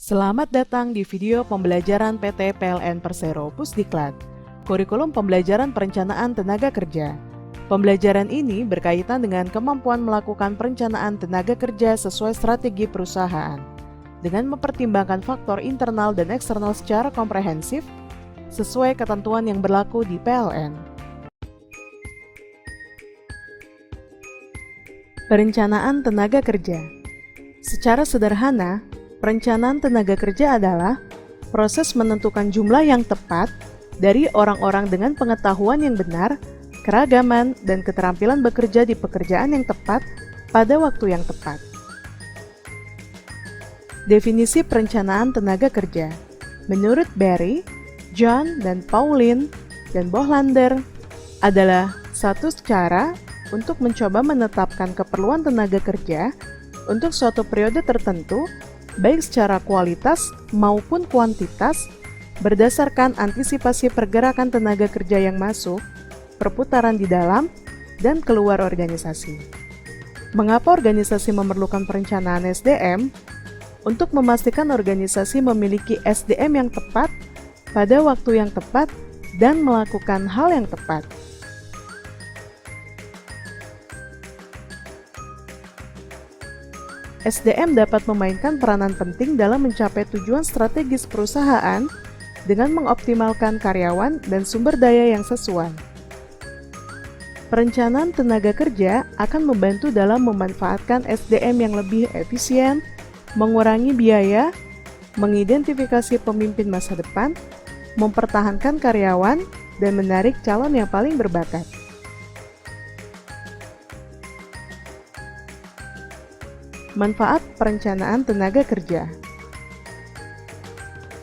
Selamat datang di video pembelajaran PT PLN Persero Pusdiklat, kurikulum pembelajaran perencanaan tenaga kerja. Pembelajaran ini berkaitan dengan kemampuan melakukan perencanaan tenaga kerja sesuai strategi perusahaan, dengan mempertimbangkan faktor internal dan eksternal secara komprehensif, sesuai ketentuan yang berlaku di PLN. Perencanaan tenaga kerja. Secara sederhana, perencanaan tenaga kerja adalah proses menentukan jumlah yang tepat dari orang-orang dengan pengetahuan yang benar, keragaman, dan keterampilan bekerja di pekerjaan yang tepat pada waktu yang tepat. Definisi perencanaan tenaga kerja menurut Barry, John, dan Pauline, dan Bohlander adalah satu cara untuk mencoba menetapkan keperluan tenaga kerja untuk suatu periode tertentu, baik secara kualitas maupun kuantitas, berdasarkan antisipasi pergerakan tenaga kerja yang masuk, perputaran di dalam, dan keluar organisasi. Mengapa organisasi memerlukan perencanaan SDM? Untuk memastikan organisasi memiliki SDM yang tepat, pada waktu yang tepat, dan melakukan hal yang tepat. SDM dapat memainkan peranan penting dalam mencapai tujuan strategis perusahaan dengan mengoptimalkan karyawan dan sumber daya yang sesuai. Perencanaan tenaga kerja akan membantu dalam memanfaatkan SDM yang lebih efisien, mengurangi biaya, mengidentifikasi pemimpin masa depan, mempertahankan karyawan, dan menarik calon yang paling berbakat. Manfaat perencanaan tenaga kerja.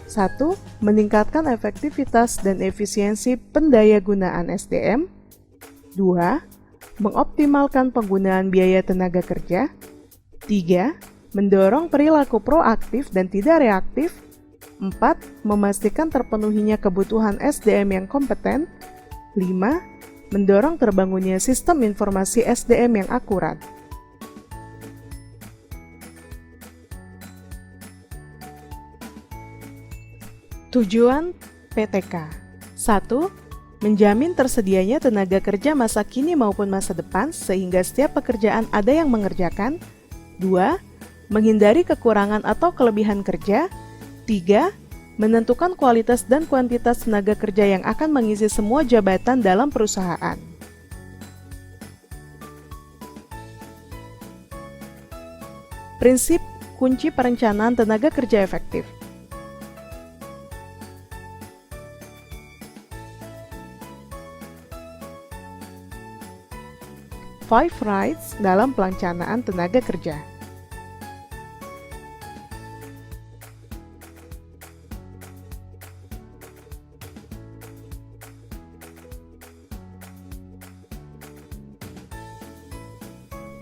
1. Meningkatkan efektivitas dan efisiensi pendayagunaan SDM. 2. Mengoptimalkan penggunaan biaya tenaga kerja. 3. Mendorong perilaku proaktif dan tidak reaktif. 4. Memastikan terpenuhinya kebutuhan SDM yang kompeten. 5. Mendorong terbangunnya sistem informasi SDM yang akurat. Tujuan PTK. 1. Menjamin tersedianya tenaga kerja masa kini maupun masa depan sehingga setiap pekerjaan ada yang mengerjakan. 2. Menghindari kekurangan atau kelebihan kerja. 3. Menentukan kualitas dan kuantitas tenaga kerja yang akan mengisi semua jabatan dalam perusahaan. Prinsip kunci perencanaan tenaga kerja efektif. 5 rights dalam perencanaan tenaga kerja.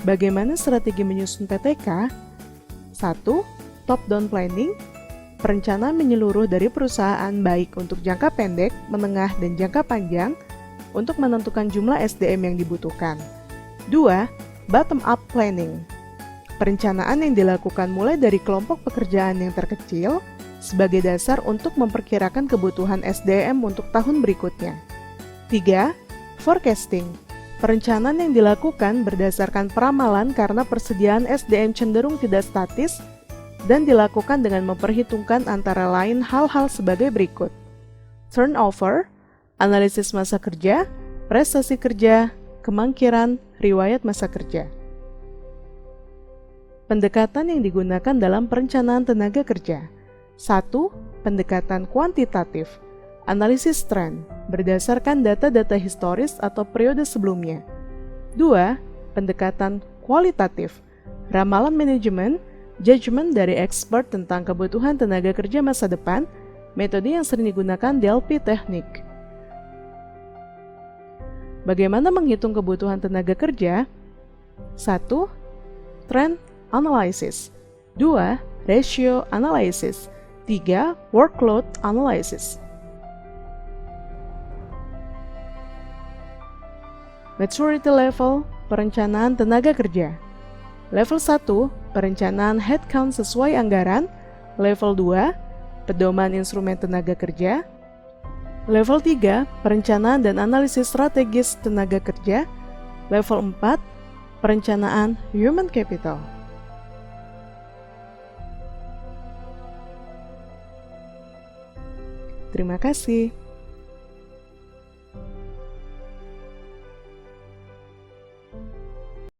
Bagaimana strategi menyusun PTK? 1. Top-down planning, perencanaan menyeluruh dari perusahaan baik untuk jangka pendek, menengah, dan jangka panjang untuk menentukan jumlah SDM yang dibutuhkan. 2. Bottom-up planning, perencanaan yang dilakukan mulai dari kelompok pekerjaan yang terkecil sebagai dasar untuk memperkirakan kebutuhan SDM untuk tahun berikutnya. 3. Forecasting, perencanaan yang dilakukan berdasarkan peramalan karena persediaan SDM cenderung tidak statis dan dilakukan dengan memperhitungkan antara lain hal-hal sebagai berikut. Turnover, analisis masa kerja, prestasi kerja, kemangkiran, riwayat masa kerja. Pendekatan yang digunakan dalam perencanaan tenaga kerja. 1. Pendekatan kuantitatif, analisis tren, berdasarkan data-data historis atau periode sebelumnya. 2. Pendekatan kualitatif, ramalan manajemen, judgement dari expert tentang kebutuhan tenaga kerja masa depan, metode yang sering digunakan DLP teknik. Bagaimana menghitung kebutuhan tenaga kerja? 1. Trend analysis. 2. Ratio analysis. 3. Workload analysis. Maturity level perencanaan tenaga kerja. Level 1, perencanaan headcount sesuai anggaran. Level 2, pedoman instrumen tenaga kerja. Level 3, perencanaan dan analisis strategis tenaga kerja. Level 4, perencanaan human capital. Terima kasih.